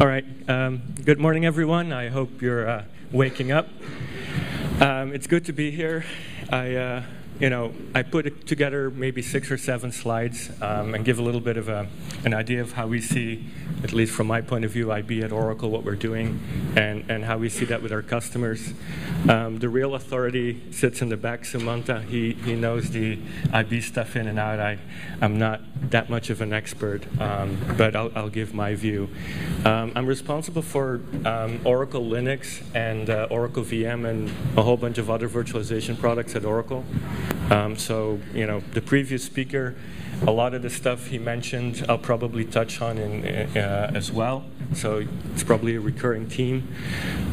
All right. Good morning, everyone. I hope you're waking up. It's good to be here. I put together maybe 6 or 7 slides and give a little bit of an idea of how we see, at least from my point of view, IB at Oracle, what we're doing, and how we see that with our customers. The real authority sits in the back, Sumanta. He knows the IB stuff in and out. I'm not that much of an expert, but I'll give my view. I'm responsible for Oracle Linux and Oracle VM and a whole bunch of other virtualization products at Oracle. So, the previous speaker, a lot of the stuff he mentioned, I'll probably touch on as well. So it's probably a recurring theme.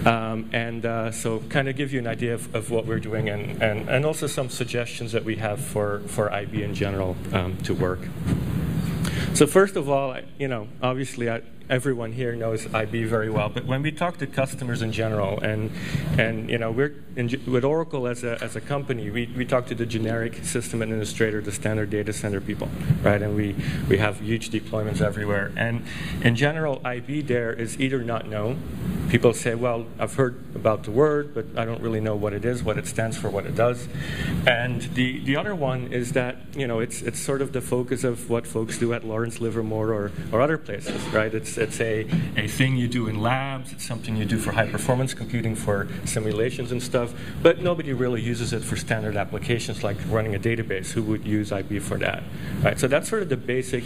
So kind of give you an idea of what we're doing and also some suggestions that we have for IB in general to work. So first of all, obviously everyone here knows IB very well, but when we talk to customers in general, and we're with Oracle as a company, we talk to the generic system administrator, the standard data center people, right? And we have huge deployments everywhere. And in general, IB there is either not known. People say, well, I've heard about the word, but I don't really know what it is, what it stands for, what it does. And the other one is that, it's sort of the focus of what folks do at Lawrence Livermore or other places, right? It's a thing you do in labs. It's something you do for high-performance computing for simulations and stuff, but nobody really uses it for standard applications like running a database. Who would use IB for that, right? So that's sort of the basic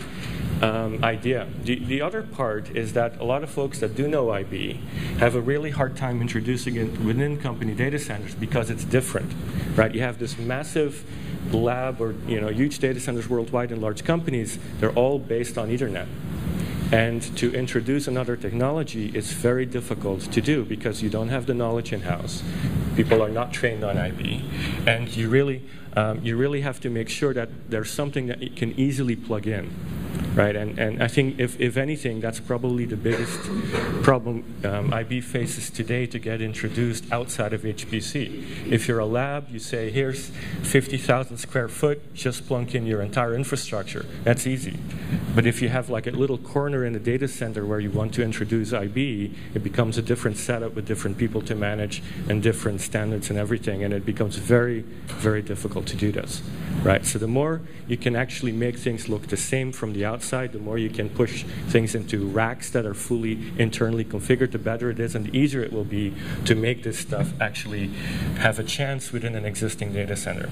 idea. The other part is that a lot of folks that do know IB have a really hard time introducing it within company data centers because it's different, right? You have this massive lab or huge data centers worldwide in large companies. They're all based on Ethernet. And to introduce another technology is very difficult to do because you don't have the knowledge in-house. People are not trained on IB. And you really have to make sure that there's something that you can easily plug in, right? And I think if anything, that's probably the biggest problem IB faces today to get introduced outside of HPC. If you're a lab, you say, here's 50,000 square foot, just plunk in your entire infrastructure. That's easy. But if you have like a little corner in a data center where you want to introduce IB, it becomes a different setup with different people to manage and different standards and everything, and it becomes very, very difficult to do this, right? So the more you can actually make things look the same from the outside, the more you can push things into racks that are fully internally configured, the better it is, and the easier it will be to make this stuff actually have a chance within an existing data center.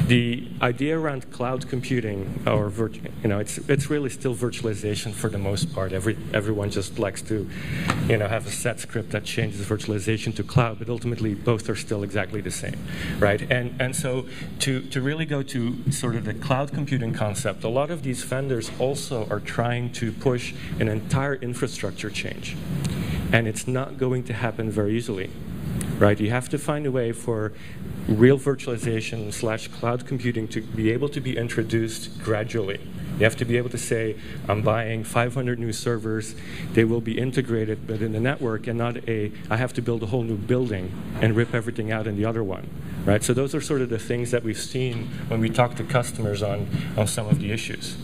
The idea around cloud computing, or it's really still virtualization for the most part. Everyone just likes to, have a set script that changes virtualization to cloud, but ultimately both are still exactly the same, right? And so to really go to sort of the cloud computing concept, a lot of these vendors also are trying to push an entire infrastructure change, and it's not going to happen very easily, right? You have to find a way for real virtualization / cloud computing to be able to be introduced gradually. You have to be able to say, I'm buying 500 new servers. They will be integrated within the network, and not I have to build a whole new building and rip everything out in the other one, right? So those are sort of the things that we've seen when we talk to customers on some of the issues.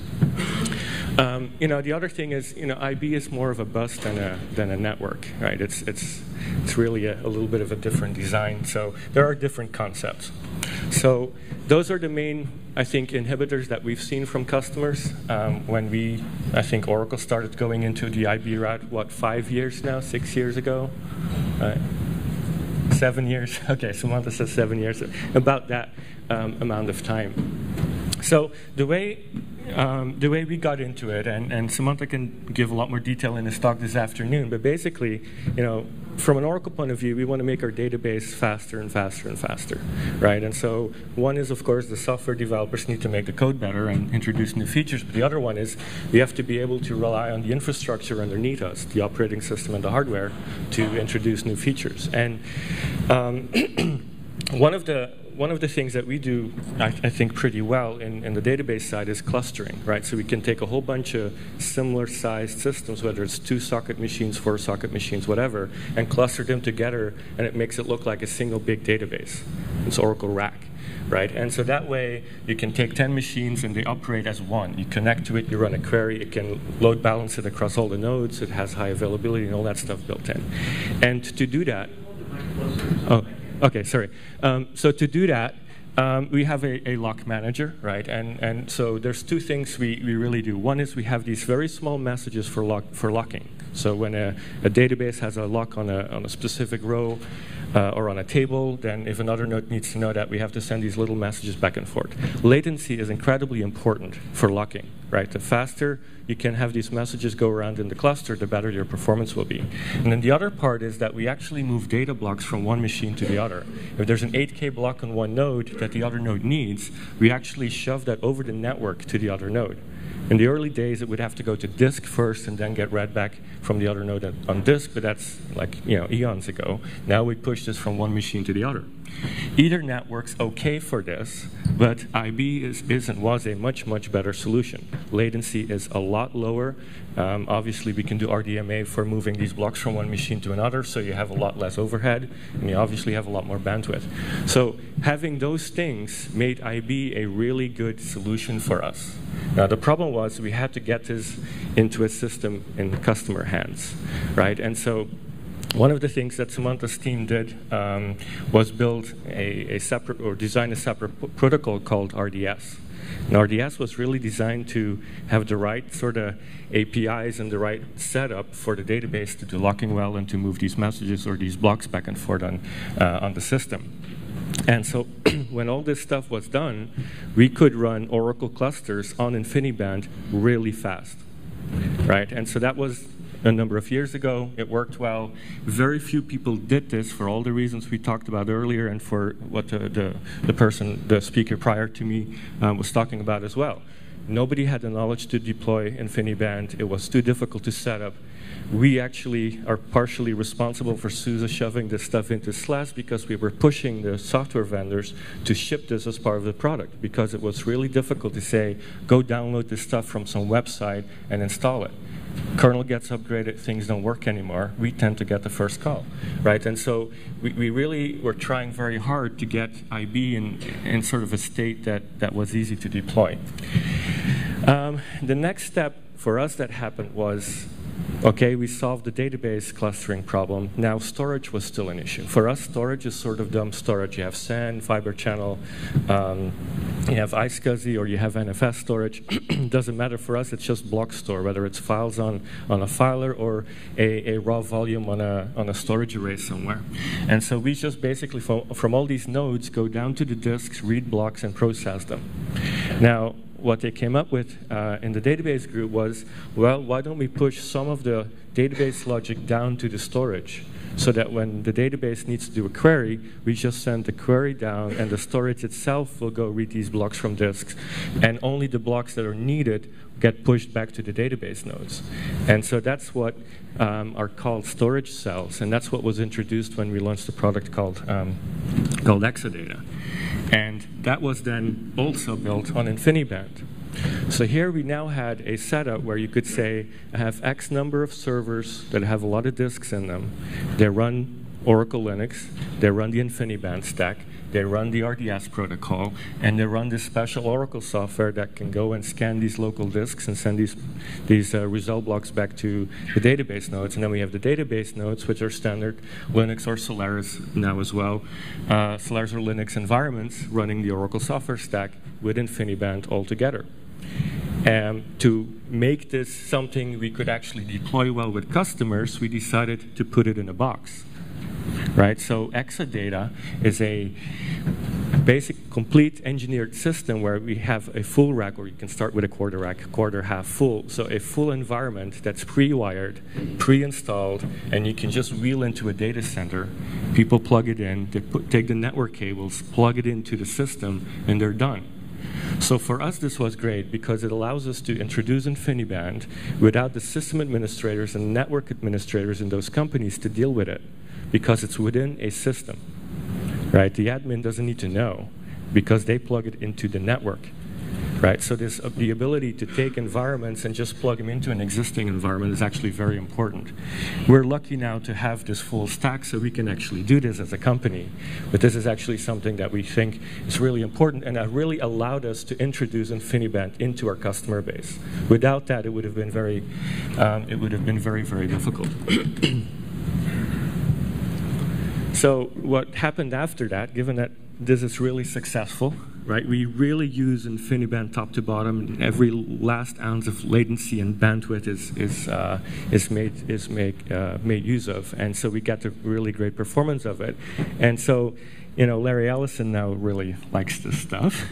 The other thing is, IB is more of a bus than a network, right? It's really a little bit of a different design. So there are different concepts. So those are the main, I think, inhibitors that we've seen from customers when I think Oracle started going into the IB route, 5 years now, 6 years ago? 7 years? Okay, Samantha says 7 years. About that amount of time. So the way we got into it, and Samantha can give a lot more detail in his talk this afternoon, but basically, from an Oracle point of view, we want to make our database faster and faster and faster, right? And so one is, of course, the software developers need to make the code better and introduce new features, but the other one is we have to be able to rely on the infrastructure underneath us, the operating system and the hardware, to introduce new features. And one of the things that we do, I think, pretty well in the database side is clustering, right? So we can take a whole bunch of similar-sized systems, whether it's 2-socket machines, 4-socket machines, whatever, and cluster them together, and it makes it look like a single big database. It's Oracle RAC. right? And so that way, you can take 10 machines and they operate as one. You connect to it, you run a query, it can load balance it across all the nodes, it has high availability and all that stuff built in. And to do that, oh, okay, sorry. So to do that, we have a lock manager, right? And so there's two things we really do. One is we have these very small messages for locking. So when a database has a lock on a specific row or on a table, then if another node needs to know that, we have to send these little messages back and forth. Latency is incredibly important for locking, right? The faster you can have these messages go around in the cluster, the better your performance will be. And then the other part is that we actually move data blocks from one machine to the other. If there's an 8K block on one node that the other node needs, we actually shove that over the network to the other node. In the early days, it would have to go to disk first and then get read back from the other node on disk, but that's like eons ago. Now we push this from one machine to the other. Ethernet works okay for this, but IB is and was a much, much better solution. Latency is a lot lower. Obviously, we can do RDMA for moving these blocks from one machine to another, so you have a lot less overhead, and you obviously have a lot more bandwidth. So having those things made IB a really good solution for us. Now, the problem was we had to get this into a system in customer hands, right? And so one of the things that Samantha's team did was build a separate, or design a separate protocol called RDS. And RDS was really designed to have the right sort of APIs and the right setup for the database to do locking well and to move these messages or these blocks back and forth on the system. And so when all this stuff was done, we could run Oracle clusters on InfiniBand really fast, right? And so that was a number of years ago. It worked well. Very few people did this for all the reasons we talked about earlier and for what the speaker prior to me was talking about as well. Nobody had the knowledge to deploy InfiniBand. It was too difficult to set up. We actually are partially responsible for SUSE shoving this stuff into SLAS because we were pushing the software vendors to ship this as part of the product because it was really difficult to say, go download this stuff from some website and install it. Kernel gets upgraded, things don't work anymore, we tend to get the first call, right? And so we really were trying very hard to get IB in sort of a state that was easy to deploy. The next step for us that happened was, okay, we solved the database clustering problem. Now storage was still an issue. For us, storage is sort of dumb storage. You have SAN, fiber channel, you have iSCSI, or you have NFS storage. Doesn't matter for us, it's just block store, whether it's files on a filer or a raw volume on a storage array somewhere. And so we just basically, from all these nodes, go down to the disks, read blocks, and process them. Now, what they came up with in the database group was, well, why don't we push some of the database logic down to the storage so that when the database needs to do a query, we just send the query down and the storage itself will go read these blocks from disks, and only the blocks that are needed get pushed back to the database nodes. And so that's what are called storage cells, and that's what was introduced when we launched a product called Exadata. And that was then also built on InfiniBand. So here we now had a setup where you could say, I have X number of servers that have a lot of disks in them. They run Oracle Linux, they run the InfiniBand stack, they run the RDS protocol, and they run this special Oracle software that can go and scan these local disks and send these result blocks back to the database nodes. And then we have the database nodes, which are standard Linux or Solaris now as well. Solaris or Linux environments running the Oracle software stack with InfiniBand altogether. To make this something we could actually deploy well with customers, we decided to put it in a box. Right, so Exadata is a basic, complete engineered system where we have a full rack, or you can start with a quarter rack, quarter half full. So a full environment that's pre-wired, pre-installed, and you can just wheel into a data center. People plug it in, they take the network cables, plug it into the system, and they're done. So for us, this was great because it allows us to introduce InfiniBand without the system administrators and network administrators in those companies to deal with it, because it's within a system, right? The admin doesn't need to know because they plug it into the network. right? So the ability to take environments and just plug them into an existing environment is actually very important. We're lucky now to have this full stack, so we can actually do this as a company. But this is actually something that we think is really important, and that really allowed us to introduce InfiniBand into our customer base. Without that, it would have been very, very difficult. So what happened after that, given that this is really successful, right? We really use InfiniBand top to bottom. Every last ounce of latency and bandwidth is made use of, and so we get the really great performance of it. And so, you know, Larry Ellison now really likes this stuff.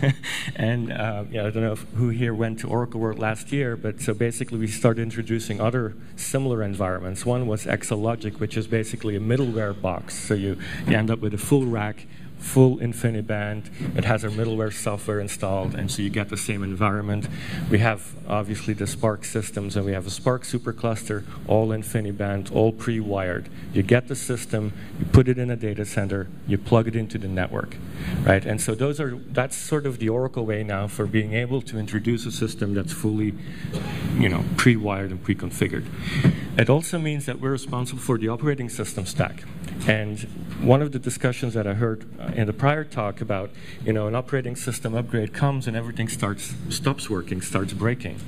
And I don't know who here went to Oracle World last year, but so basically we started introducing other similar environments. One was Exalogic, which is basically a middleware box. So you end up with a full rack, full InfiniBand. It has our middleware software installed, and so you get the same environment. We have, obviously, the Spark systems, and we have a Spark supercluster, all InfiniBand, all pre-wired. You get the system, you put it in a data center, you plug it into the network, right? And so that's sort of the Oracle way now for being able to introduce a system that's fully, you know, pre-wired and pre-configured. It also means that we're responsible for the operating system stack. And one of the discussions that I heard in the prior talk about, you know, an operating system upgrade comes and everything stops working, starts breaking.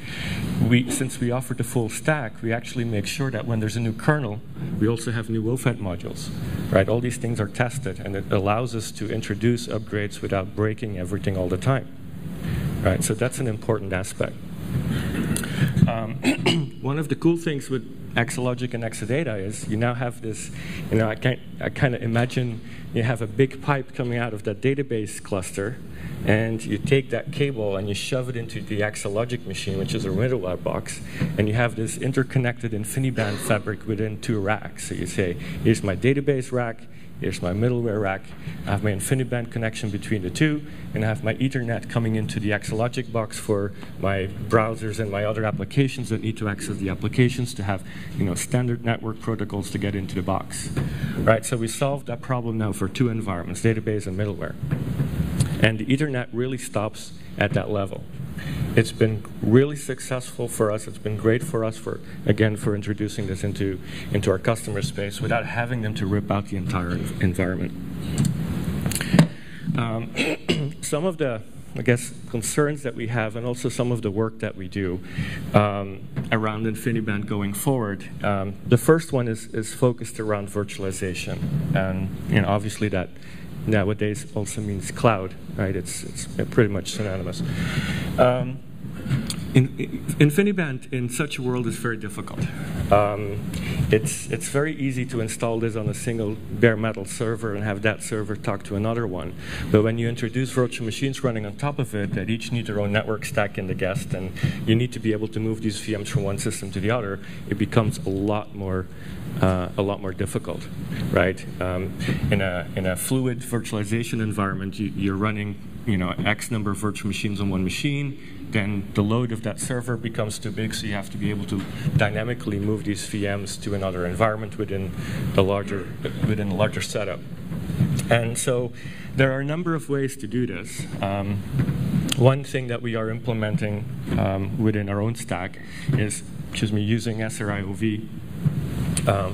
Since we offer the full stack, we actually make sure that when there's a new kernel, we also have new OFET modules, right? All these things are tested, and it allows us to introduce upgrades without breaking everything all the time, right? So that's an important aspect. One of the cool things with Exalogic and Exadata is you now have this, you know, I kind of imagine you have a big pipe coming out of that database cluster, and you take that cable and you shove it into the Exalogic machine, which is a middleware box, and you have this interconnected InfiniBand fabric within two racks. So you say, here's my database rack, here's my middleware rack, I have my InfiniBand connection between the two, and I have my Ethernet coming into the Exalogic box for my browsers and my other applications that need to access the applications to have, you know, standard network protocols to get into the box. Right, so we solved that problem now for two environments, database and middleware. And the Ethernet really stops at that level. It's been really successful for us. It's been great for us for introducing this into our customer space without having them to rip out the entire environment. Some of the, I guess, concerns that we have, and also some of the work that we do around InfiniBand going forward. The first one is focused around virtualization, and you know, obviously that nowadays also means cloud, right? It's pretty much synonymous. InfiniBand in such a world is very difficult. It's very easy to install this on a single bare metal server and have that server talk to another one. But when you introduce virtual machines running on top of it that each need their own network stack in the guest, and you need to be able to move these VMs from one system to the other, it becomes a lot more difficult, right? In a fluid virtualization environment, you're running, you know, X number of virtual machines on one machine. Then the load of that server becomes too big, so you have to be able to dynamically move these VMs to another environment within the larger setup. And so there are a number of ways to do this. One thing that we are implementing within our own stack is, using SRIOV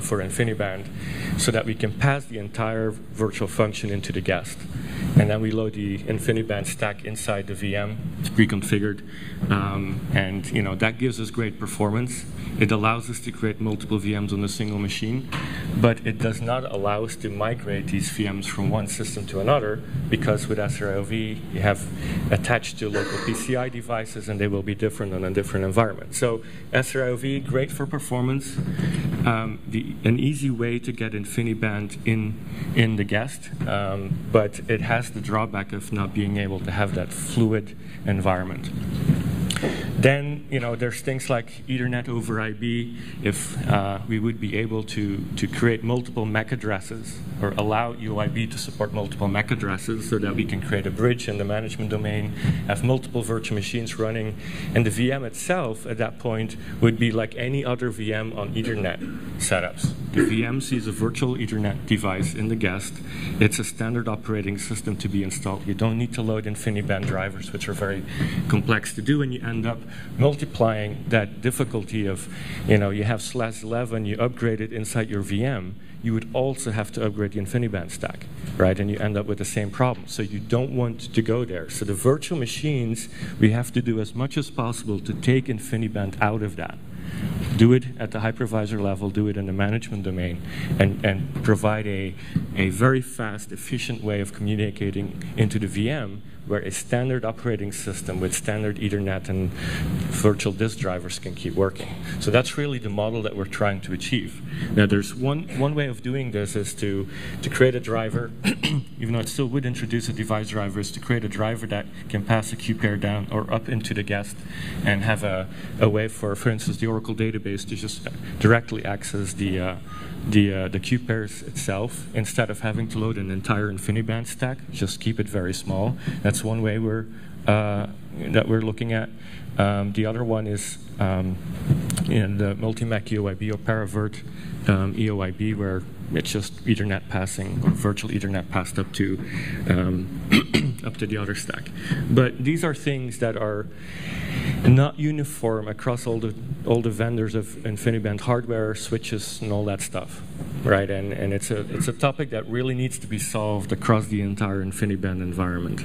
for InfiniBand, so that we can pass the entire virtual function into the guest. And then we load the InfiniBand stack inside the VM. It's pre-configured, and you know, that gives us great performance. It allows us to create multiple VMs on a single machine, but it does not allow us to migrate these VMs from one system to another, because with SRIOV you have attached to local PCI devices, and they will be different on a different environment. So SRIOV, great for performance. An easy way to get InfiniBand in the guest, but it has the drawback of not being able to have that fluid environment. Then, there's things like Ethernet over IB. If we would be able to create multiple MAC addresses, or allow UIB to support multiple MAC addresses, so that we can create a bridge in the management domain, have multiple virtual machines running, and the VM itself at that point would be like any other VM on Ethernet setups. The VM sees a virtual Ethernet device in the guest. It's a standard operating system to be installed. You don't need to load InfiniBand drivers, which are very complex to do, and you end up multiplying that difficulty of, you have /11, you upgrade it inside your VM, you would also have to upgrade the InfiniBand stack, right? And you end up with the same problem. So you don't want to go there. So the virtual machines, we have to do as much as possible to take InfiniBand out of that. Do it at the hypervisor level, do it in the management domain, and provide a very fast, efficient way of communicating into the VM, where a standard operating system with standard Ethernet and virtual disk drivers can keep working. So that's really the model that we're trying to achieve. Now, there's one way of doing this is to create a driver, even though it still would introduce a device driver, is to create a driver that can pass a queue pair down or up into the guest and have a way for instance, the Oracle database to just directly access the queue pairs itself, instead of having to load an entire InfiniBand stack. Just keep it very small. That's one way that we're looking at. The other one is in the multi-MAC EOIB or Paravert EOIB, where it's just Ethernet passing, or virtual Ethernet passed up to the other stack. But these are things that are not uniform across all the vendors of InfiniBand hardware, switches, and all that stuff, right? And it's a topic that really needs to be solved across the entire InfiniBand environment.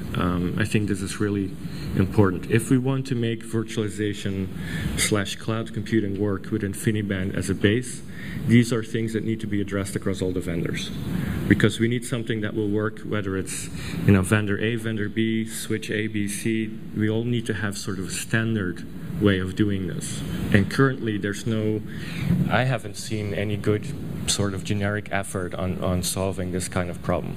I think this is really important. If we want to make virtualization / cloud computing work with InfiniBand as a base, these are things that need to be addressed across all the vendors, because we need something that will work, whether it's vendor A, vendor B, switch A, B, C. We all need to have sort of a standard way of doing this. And currently, I haven't seen any good sort of generic effort on solving this kind of problem.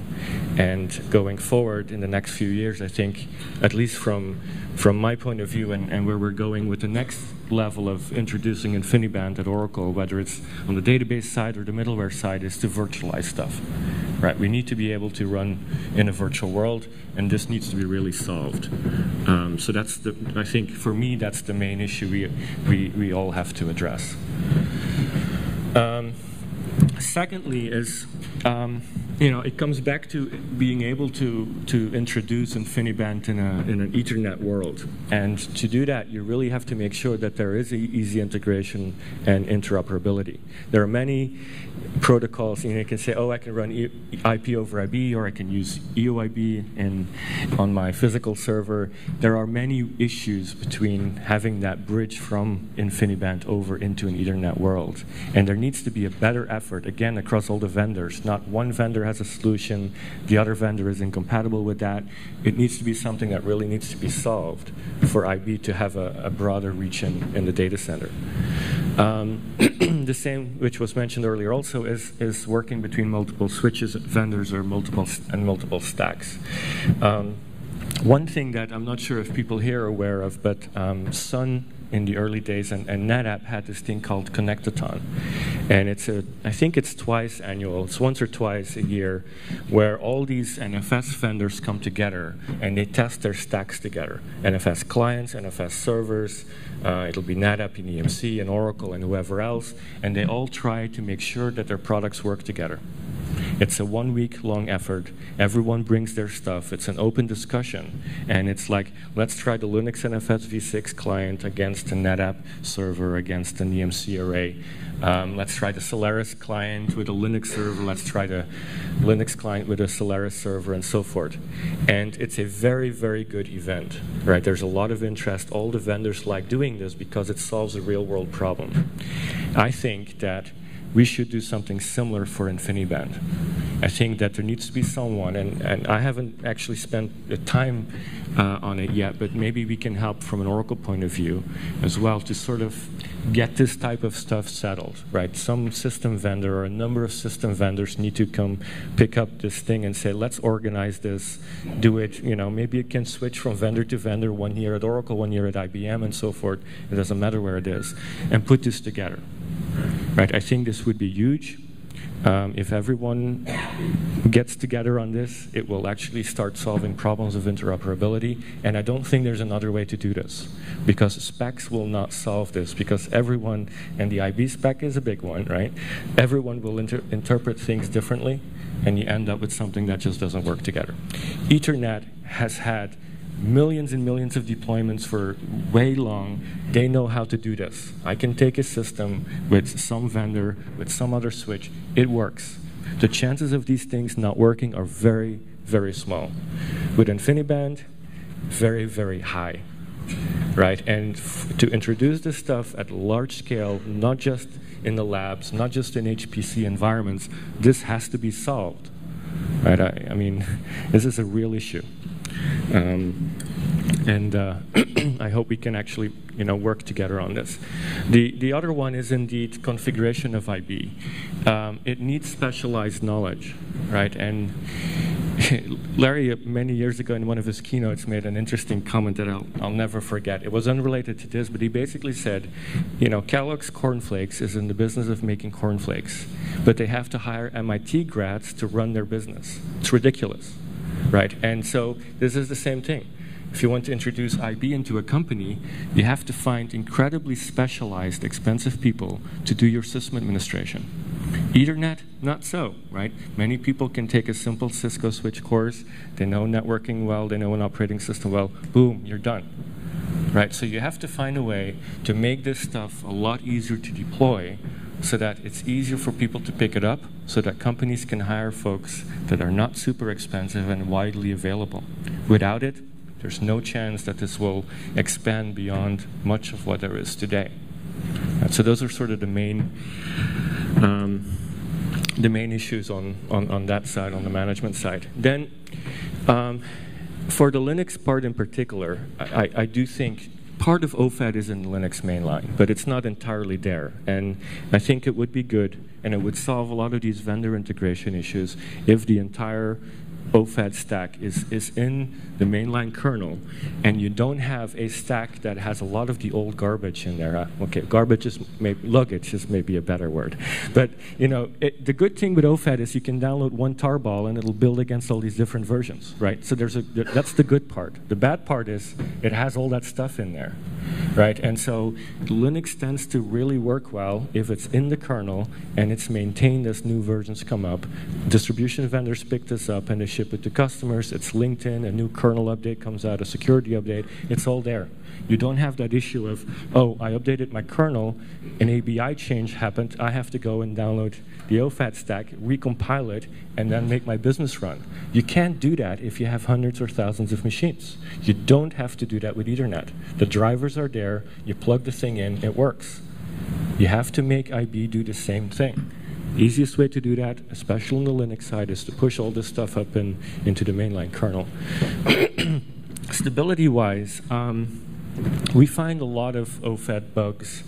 And going forward in the next few years, I think, at least from my point of view and where we're going with the next level of introducing InfiniBand at Oracle, whether it's on the database side or the middleware side, is to virtualize stuff. Right? We need to be able to run in a virtual world, and this needs to be really solved. So I think for me, that's the main issue we all have to address. Secondly is, it comes back to being able to introduce InfiniBand in an Ethernet world. And to do that, you really have to make sure that there is easy integration and interoperability. There are many protocols, you can say, I can run IP over IB, or I can use EOIB on my physical server. There are many issues between having that bridge from InfiniBand over into an Ethernet world. And there needs to be a better effort, again, across all the vendors. Not one vendor has a solution, the other vendor is incompatible with that. It needs to be something that really needs to be solved for IB to have a broader reach in the data center. The same, which was mentioned earlier also, is working between multiple switches, vendors, or multiple stacks. One thing that I'm not sure if people here are aware of, but Sun in the early days and NetApp had this thing called Connectathon. And I think it's twice annual, it's once or twice a year, where all these NFS vendors come together and they test their stacks together. NFS clients, NFS servers, it'll be NetApp and EMC and Oracle and whoever else, and they all try to make sure that their products work together. It's a 1 week long effort. Everyone brings their stuff. It's an open discussion. And it's like, let's try the Linux NFS v6 client against a NetApp server, against an EMC array. Let's try the Solaris client with a Linux server. Let's try the Linux client with a Solaris server, and so forth. And it's a very, very good event, right? There's a lot of interest. All the vendors like doing this because it solves a real-world problem. I think that we should do something similar for InfiniBand. I think that there needs to be someone, and I haven't actually spent the time on it yet, but maybe we can help from an Oracle point of view as well to sort of get this type of stuff settled, right? Some system vendor or a number of system vendors need to come pick up this thing and say, let's organize this, do it, maybe it can switch from vendor to vendor, 1 year at Oracle, 1 year at IBM, and so forth. It doesn't matter where it is, and put this together, right? I think this would be huge. If everyone gets together on this, it will actually start solving problems of interoperability. And I don't think there's another way to do this, because specs will not solve this, because everyone, and the IB spec is a big one, right? Everyone will interpret things differently, and you end up with something that just doesn't work together. Ethernet has had millions and millions of deployments for way long. They know how to do this. I can take a system with some vendor, with some other switch. It works. The chances of these things not working are very, very small. With InfiniBand, very, very high, right? And to introduce this stuff at large scale, not just in the labs, not just in HPC environments, this has to be solved, right? I mean, this is a real issue. I hope we can actually, work together on this. The other one is indeed configuration of IB. It needs specialized knowledge, right? And Larry, many years ago in one of his keynotes, made an interesting comment that I'll never forget. It was unrelated to this, but he basically said, Kellogg's Cornflakes is in the business of making cornflakes, but they have to hire MIT grads to run their business. It's ridiculous. Right, and so this is the same thing. If you want to introduce IB into a company, you have to find incredibly specialized, expensive people to do your system administration. Ethernet, not so, right? Many people can take a simple Cisco switch course. They know networking well. They know an operating system well. Boom, you're done. Right, so you have to find a way to make this stuff a lot easier to deploy, so that it's easier for people to pick it up, so that companies can hire folks that are not super expensive and widely available. Without it, there's no chance that this will expand beyond much of what there is today. And so those are sort of the main issues on that side, on the management side. Then, for the Linux part in particular, I do think part of OFAD is in the Linux mainline, but it's not entirely there. And I think it would be good, and it would solve a lot of these vendor integration issues if the entire OFAD stack is in the mainline kernel, and you don't have a stack that has a lot of the old garbage in there. Okay, garbage is luggage is maybe a better word. But the good thing with OFAD is you can download one tarball and it'll build against all these different versions, right? So that's the good part. The bad part is it has all that stuff in there, right? And so Linux tends to really work well if it's in the kernel and it's maintained as new versions come up. Distribution vendors pick this up and they ship it to customers. It's linked in, a new kernel update comes out, a security update. It's all there. You don't have that issue of, oh, I updated my kernel, an ABI change happened, I have to go and download the OFAD stack, recompile it, and then make my business run. You can't do that if you have hundreds or thousands of machines. You don't have to do that with Ethernet. The drivers are there, you plug the thing in, it works. You have to make IB do the same thing. The easiest way to do that, especially on the Linux side, is to push all this stuff up into the mainline kernel. Stability-wise, we find a lot of OFAD bugs,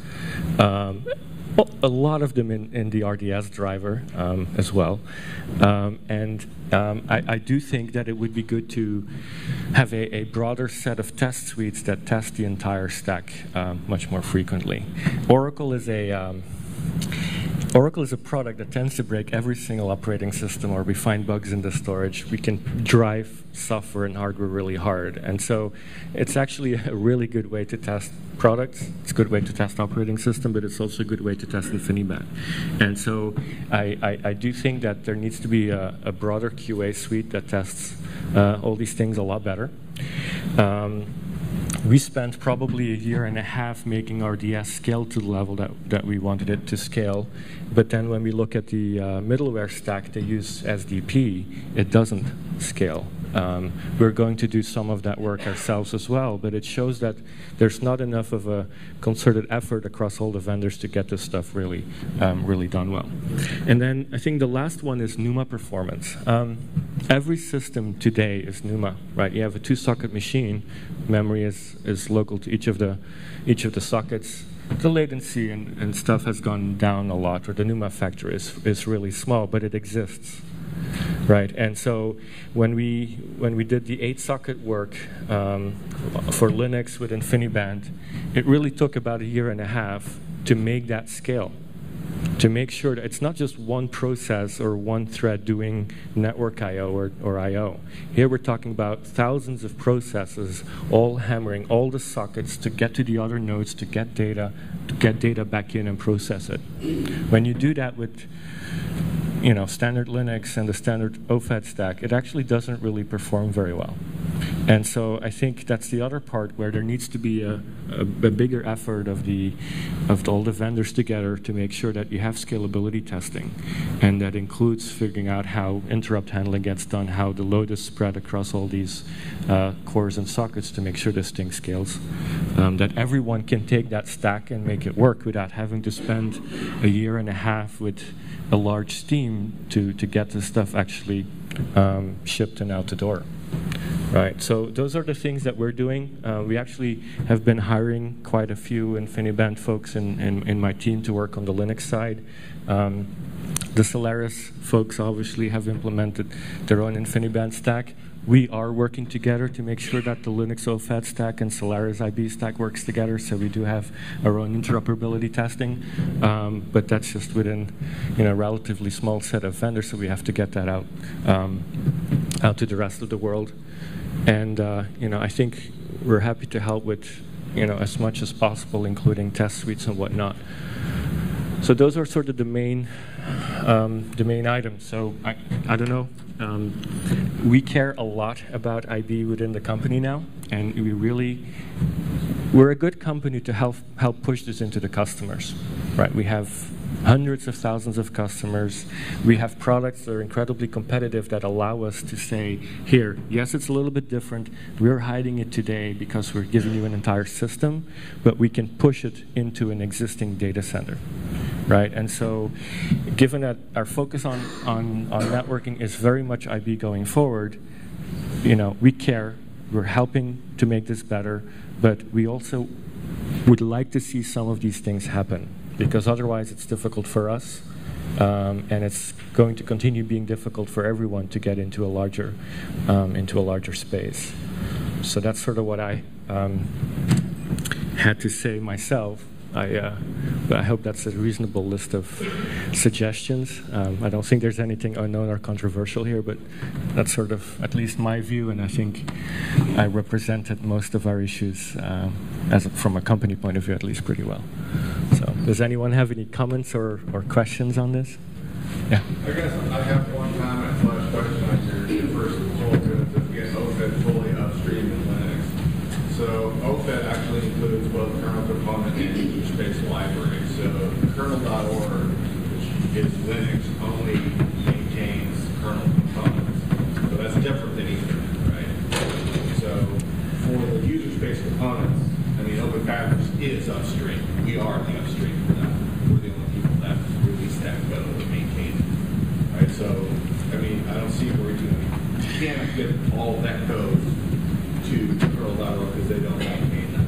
a lot of them in the RDS driver as well. I do think that it would be good to have a broader set of test suites that test the entire stack much more frequently. Oracle is a product that tends to break every single operating system, or we find bugs in the storage. We can drive software and hardware really hard. And so it's actually a really good way to test products. It's a good way to test operating system, but it's also a good way to test InfiniBand. And so I do think that there needs to be a broader QA suite that tests all these things a lot better. We spent probably 1.5 years making RDS scale to the level that we wanted it to scale. But then when we look at the middleware stack they use SDP, it doesn't scale We're going to do some of that work ourselves as well, but it shows that there's not enough of a concerted effort across all the vendors to get this stuff really, really done well. And then I think the last one is NUMA performance. Every system today is NUMA, right? You have a 2-socket machine. Memory is local to each of the sockets. The latency and stuff has gone down a lot, or the NUMA factor is really small, but it exists, right? And so when we did the 8-socket work for Linux with InfiniBand, it really took about 1.5 years to make that scale, to make sure that it's not just one process or one thread doing network I/O or I/O. Here we're talking about thousands of processes all hammering all the sockets to get to the other nodes, to get data back in and process it. When you do that with standard Linux and the standard OFED stack, it actually doesn't really perform very well. And so I think that's the other part where there needs to be a bigger effort of all the vendors together to make sure that you have scalability testing, and that includes figuring out how interrupt handling gets done, how the load is spread across all these cores and sockets to make sure this thing scales, that everyone can take that stack and make it work without having to spend 1.5 years with a large team to get this stuff actually shipped and out the door. Right, so those are the things that we're doing. We actually have been hiring quite a few InfiniBand folks in my team to work on the Linux side. The Solaris folks obviously have implemented their own InfiniBand stack. We are working together to make sure that the Linux OFED stack and Solaris IB stack works together, so we do have our own interoperability testing, but that's just within a relatively small set of vendors, so we have to get that out to the rest of the world. And I think we're happy to help with as much as possible, including test suites and whatnot. So those are sort of the main items. So I don't know. We care a lot about IB within the company now, and we're a good company to help push this into the customers, right? We have hundreds of thousands of customers. We have products that are incredibly competitive that allow us to say, here, yes, it's a little bit different. We're hiding it today because we're giving you an entire system, but we can push it into an existing data center, right? And so given that our focus on networking is very much IB going forward, we care. We're helping to make this better, but we also would like to see some of these things happen, because otherwise it's difficult for us, and it's going to continue being difficult for everyone to get into a larger space. So that's sort of what I had to say myself. But I hope that's a reasonable list of suggestions. I don't think there's anything unknown or controversial here, but that's sort of at least my view, and I think I represented most of our issues from a company point of view at least pretty well. So does anyone have any comments or questions on this? Yeah. I guess I have one comment / question on your first bullet to get OFED fully upstream in Linux. So OFED actually includes both kernel component and user space library. So kernel.org, which is Linux, only maintains kernel components. So that's different than Ethernet, right? So for the user space components, OpenPaths is upstream. We are the upstream for that. We're the only people that release that code and maintain it. Right? So, I don't see where you can't get all of that code to kernel.org because they don't maintain that.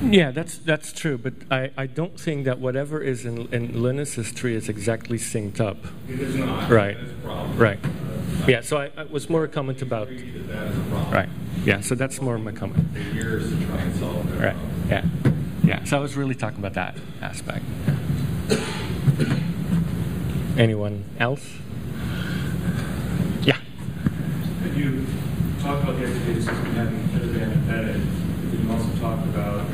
Right? Yeah, that's true, but I don't think that whatever is in Linus's tree is exactly synced up. It is not. Right. That's a problem. Right. Yeah, so I was more a comment about... That is a problem. Right. Yeah, so that's more my comment. Years to try and solve that right. problem. Yeah. So I was really talking about that aspect. Anyone else? Yeah. You talked about the Exadata system having InfiniBand embedded, but you also talked about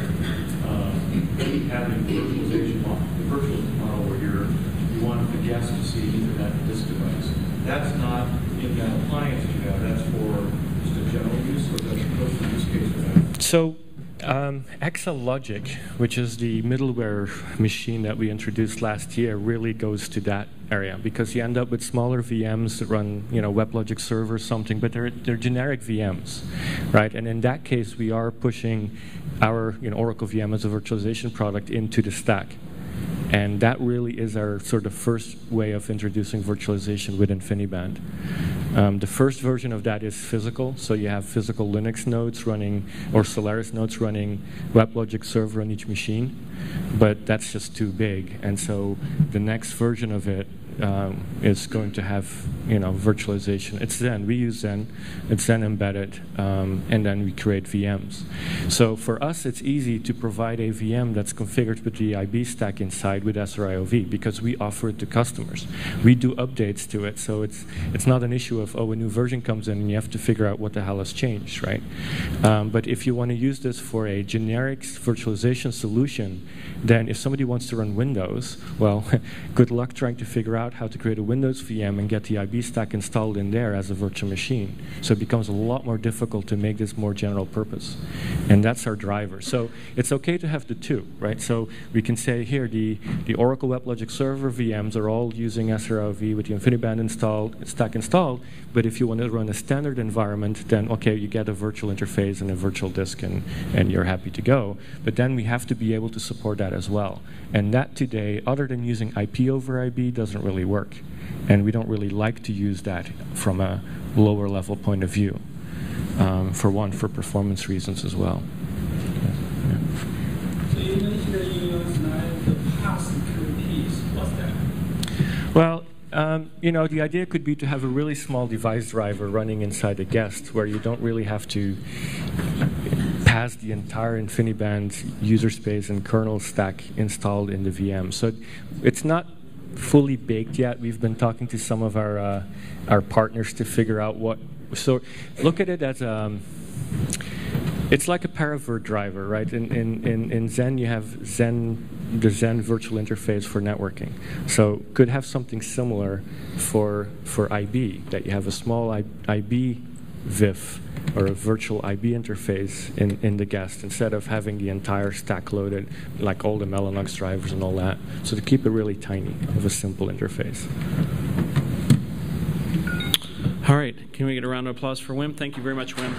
having virtualization, the virtual model where you want the guest to see Ethernet disk device. That's not in that appliance you have. That's for just a general use, or that's a custom use case for that? So Exalogic, which is the middleware machine that we introduced last year, really goes to that area because you end up with smaller VMs that run, WebLogic server or something, but they're generic VMs, right? And in that case, we are pushing our Oracle VM as a virtualization product into the stack. And that really is our sort of first way of introducing virtualization with InfiniBand. The first version of that is physical, so you have physical Linux nodes running, or Solaris nodes running WebLogic server on each machine, but that's just too big. And so the next version of it is going to have virtualization. It's Zen. We use Zen. It's Zen embedded, and then we create VMs. So for us, it's easy to provide a VM that's configured with the IB stack inside with SRIOV because we offer it to customers. We do updates to it, so it's not an issue of, a new version comes in and you have to figure out what the hell has changed, right? But if you want to use this for a generic virtualization solution, then if somebody wants to run Windows, well, good luck trying to figure out how to create a Windows VM and get the IB stack installed in there as a virtual machine. So it becomes a lot more difficult to make this more general purpose. And that's our driver. So it's okay to have the two, right? So we can say here the Oracle WebLogic Server VMs are all using SRIOV with the InfiniBand stack installed, but if you want to run a standard environment, then okay, you get a virtual interface and a virtual disk and you're happy to go. But then we have to be able to support that as well. And that today, other than using IP over IB, doesn't really work. And we don't really like to use that from a lower level point of view. For performance reasons as well. Yeah. So you mentioned that you use the pass-through piece. What's that? Well, the idea could be to have a really small device driver running inside a guest where you don't really have to pass the entire InfiniBand user space and kernel stack installed in the VM. So it's not fully baked yet. We've been talking to some of our partners to figure out what. So look at it as it's like a Paravert driver, right? In Zen, you have the Zen virtual interface for networking. So could have something similar for IB, that you have a small IB VIF or a virtual IB interface in the guest instead of having the entire stack loaded like all the Mellanox drivers and all that. So to keep it really tiny, have a simple interface. All right, can we get a round of applause for Wim? Thank you very much, Wim.